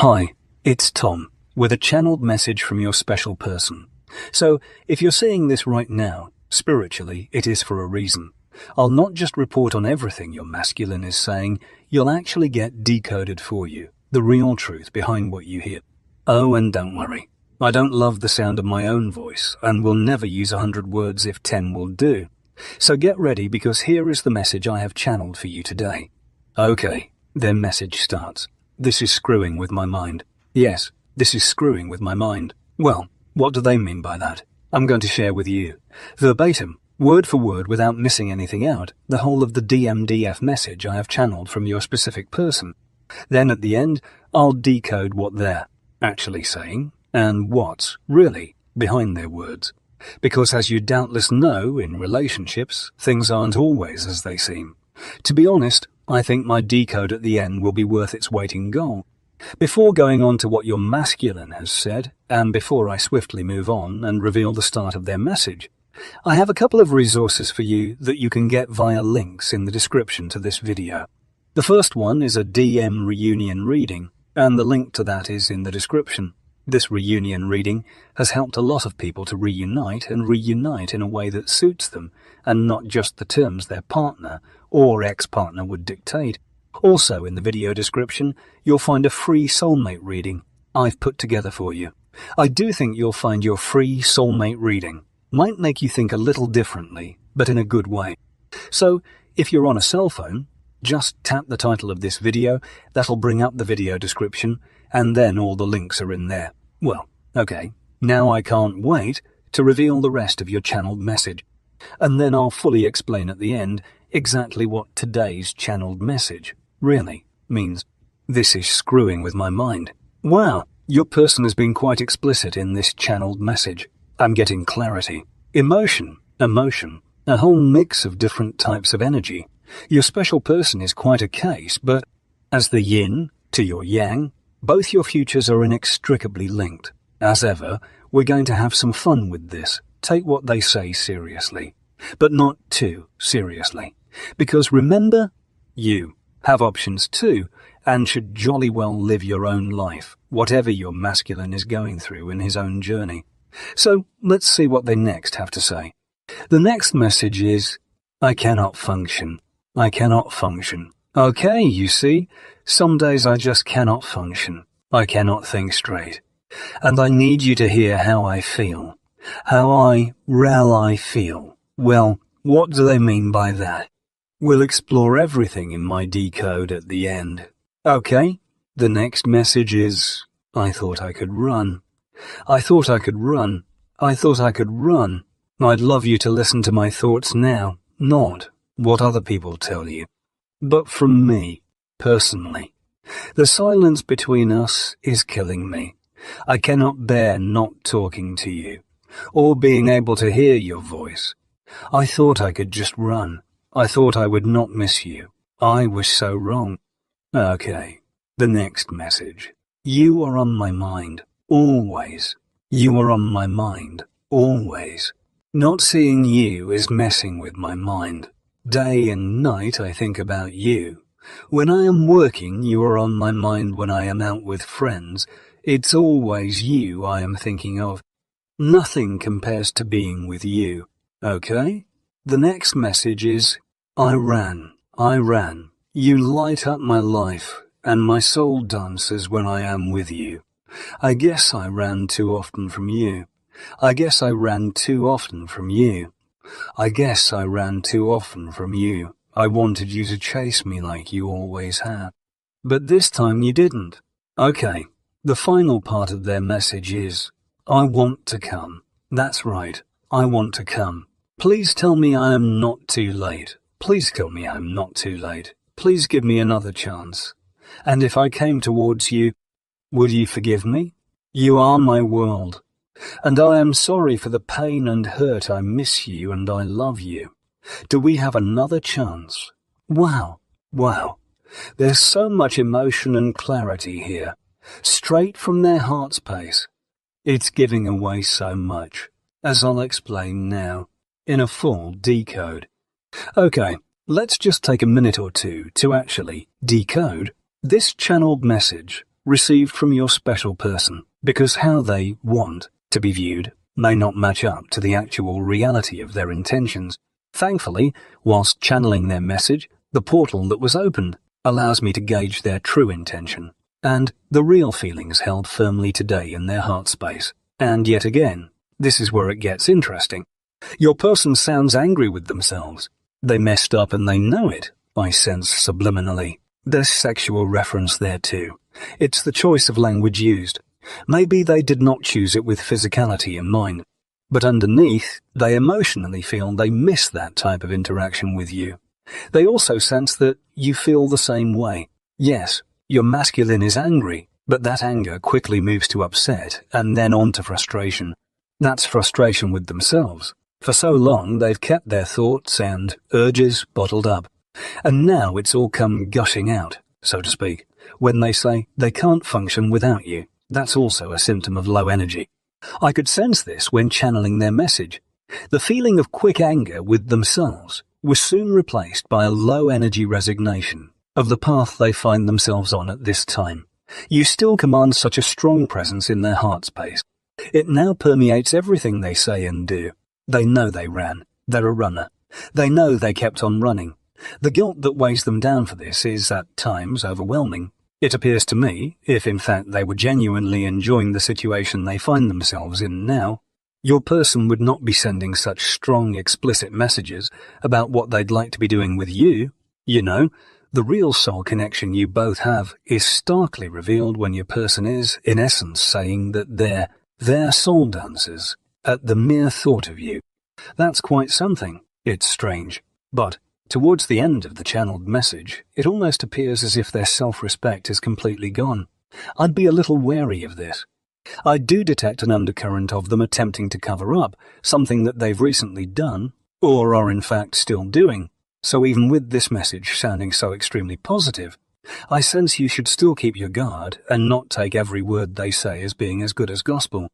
Hi, it's Tom, with a channeled message from your special person. So, if you're seeing this right now, spiritually, it is for a reason. I'll not just report on everything your masculine is saying, you'll actually get decoded for you, the real truth behind what you hear. Oh, and don't worry, I don't love the sound of my own voice, and will never use 100 words if 10 will do. So get ready, because here is the message I have channeled for you today. Okay, their message starts. This is screwing with my mind. Yes, this is screwing with my mind. Well, what do they mean by that? I'm going to share with you, verbatim, word for word, without missing anything out, the whole of the DMDF message I have channeled from your specific person. Then at the end, I'll decode what they're actually saying and what's really behind their words. Because as you doubtless know, in relationships, things aren't always as they seem. To be honest, I think my decode at the end will be worth its weight in gold. Before going on to what your masculine has said, and before I swiftly move on and reveal the start of their message, I have a couple of resources for you that you can get via links in the description to this video. The first one is a DM reunion reading, and the link to that is in the description. This reunion reading has helped a lot of people to reunite in a way that suits them, and not just the terms their partner or ex-partner would dictate. Also in the video description, you'll find a free soulmate reading I've put together for you. I do think you'll find your free soulmate reading might make you think a little differently, but in a good way. So, if you're on a cell phone, just tap the title of this video, that'll bring up the video description, and then all the links are in there. Well, okay, now I can't wait to reveal the rest of your channeled message. And then I'll fully explain at the end exactly what today's channeled message really means. This is screwing with my mind. Wow, your person has been quite explicit in this channeled message. I'm getting clarity, emotion, a whole mix of different types of energy. Your special person is quite a case, but as the yin to your yang, both your futures are inextricably linked. As ever, we're going to have some fun with this. Take what they say seriously, but not too seriously. Because remember, you have options too, and should jolly well live your own life, whatever your masculine is going through in his own journey. So let's see what they next have to say. The next message is, I cannot function. I cannot function. Okay, you see, some days I just cannot function. I cannot think straight. And I need you to hear how I feel. How I feel. Well, what do they mean by that? We'll explore everything in my decode at the end. Okay, the next message is, I thought I could run. I thought I could run. I thought I could run. I'd love you to listen to my thoughts now, not what other people tell you, but from me, personally. The silence between us is killing me. I cannot bear not talking to you, or being able to hear your voice. I thought I could just run. I thought I would not miss you. I was so wrong. Okay, the next message. You are on my mind, always. You are on my mind, always. Not seeing you is messing with my mind. Day and night I think about you. When I am working, you are on my mind. When I am out with friends, it's always you I am thinking of. Nothing compares to being with you. Okay? The next message is, I ran. You light up my life, and my soul dances when I am with you. I guess I ran too often from you. I guess I ran too often from you. I guess I ran too often from you. I wanted you to chase me like you always have. But this time you didn't. Okay, the final part of their message is, I want to come. That's right, I want to come. Please tell me I am not too late. Please tell me I am not too late. Please give me another chance. And if I came towards you, would you forgive me? You are my world. And I am sorry for the pain and hurt. I miss you and I love you. Do we have another chance? Wow. There's so much emotion and clarity here, straight from their heart's pace. It's giving away so much, as I'll explain now, in a full decode. Okay, let's just take a minute or two to actually decode this channeled message received from your special person, because how they want to be viewed may not match up to the actual reality of their intentions. Thankfully, whilst channeling their message, the portal that was opened allows me to gauge their true intention and the real feelings held firmly today in their heart space. And yet again, this is where it gets interesting. Your person sounds angry with themselves. They messed up and they know it, I sense subliminally. There's sexual reference there too. It's the choice of language used. Maybe they did not choose it with physicality in mind, but underneath, they emotionally feel they miss that type of interaction with you. They also sense that you feel the same way. Yes, your masculine is angry, but that anger quickly moves to upset and then on to frustration. That's frustration with themselves. For so long, they've kept their thoughts and urges bottled up. And now it's all come gushing out, so to speak, when they say they can't function without you. That's also a symptom of low energy. I could sense this when channeling their message. The feeling of quick anger with themselves was soon replaced by a low-energy resignation of the path they find themselves on at this time. You still command such a strong presence in their heart space. It now permeates everything they say and do. They know they ran. They're a runner. They know they kept on running. The guilt that weighs them down for this is, at times, overwhelming. It appears to me, if in fact they were genuinely enjoying the situation they find themselves in now, your person would not be sending such strong, explicit messages about what they'd like to be doing with you. You know, the real soul connection you both have is starkly revealed when your person is, in essence, saying that they're soul dancers at the mere thought of you. That's quite something. It's strange. But towards the end of the channeled message, it almost appears as if their self-respect is completely gone. I'd be a little wary of this. I do detect an undercurrent of them attempting to cover up something that they've recently done, or are in fact still doing. So even with this message sounding so extremely positive, I sense you should still keep your guard and not take every word they say as being as good as gospel.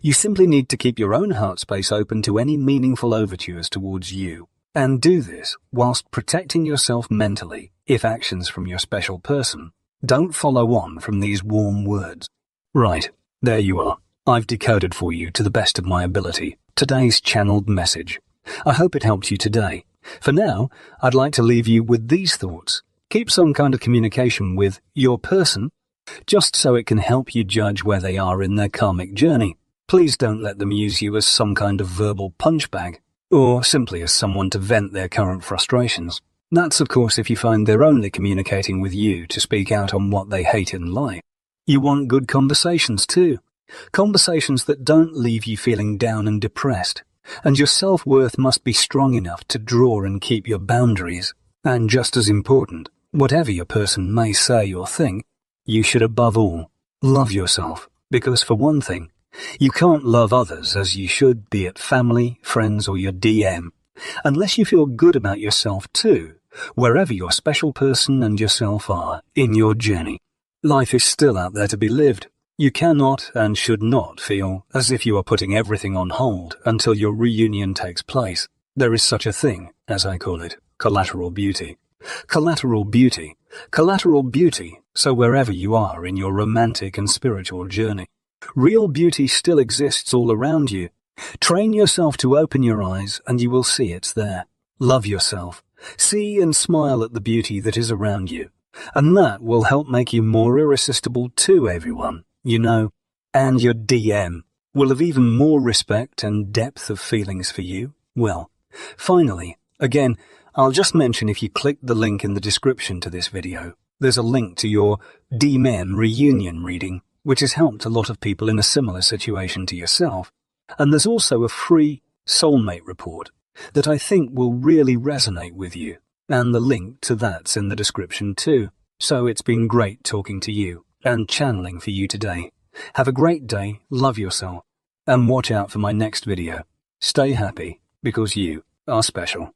You simply need to keep your own heart space open to any meaningful overtures towards you. And do this whilst protecting yourself mentally if actions from your special person don't follow on from these warm words. Right, there you are. I've decoded for you to the best of my ability today's channeled message. I hope it helped you today. For now, I'd like to leave you with these thoughts. Keep some kind of communication with your person, just so it can help you judge where they are in their karmic journey. Please don't let them use you as some kind of verbal punch bag, or simply as someone to vent their current frustrations. That's, of course, if you find they're only communicating with you to speak out on what they hate in life. You want good conversations too. Conversations that don't leave you feeling down and depressed. And your self-worth must be strong enough to draw and keep your boundaries. And just as important, whatever your person may say or think, you should above all love yourself. Because for one thing, you can't love others as you should, be it family, friends, or your DM, unless you feel good about yourself too, wherever your special person and yourself are in your journey. Life is still out there to be lived. You cannot and should not feel as if you are putting everything on hold until your reunion takes place. There is such a thing, as I call it, collateral beauty. Collateral beauty. Collateral beauty, so wherever you are in your romantic and spiritual journey, real beauty still exists all around you. Train yourself to open your eyes and you will see it's there. Love yourself. See and smile at the beauty that is around you. And that will help make you more irresistible to everyone, you know. And your DM will have even more respect and depth of feelings for you. Well, finally, again, I'll just mention if you click the link in the description to this video, there's a link to your D-Men reunion reading, which has helped a lot of people in a similar situation to yourself. And there's also a free soulmate report that I think will really resonate with you. And the link to that's in the description too. So it's been great talking to you and channeling for you today. Have a great day, love yourself, and watch out for my next video. Stay happy, because you are special.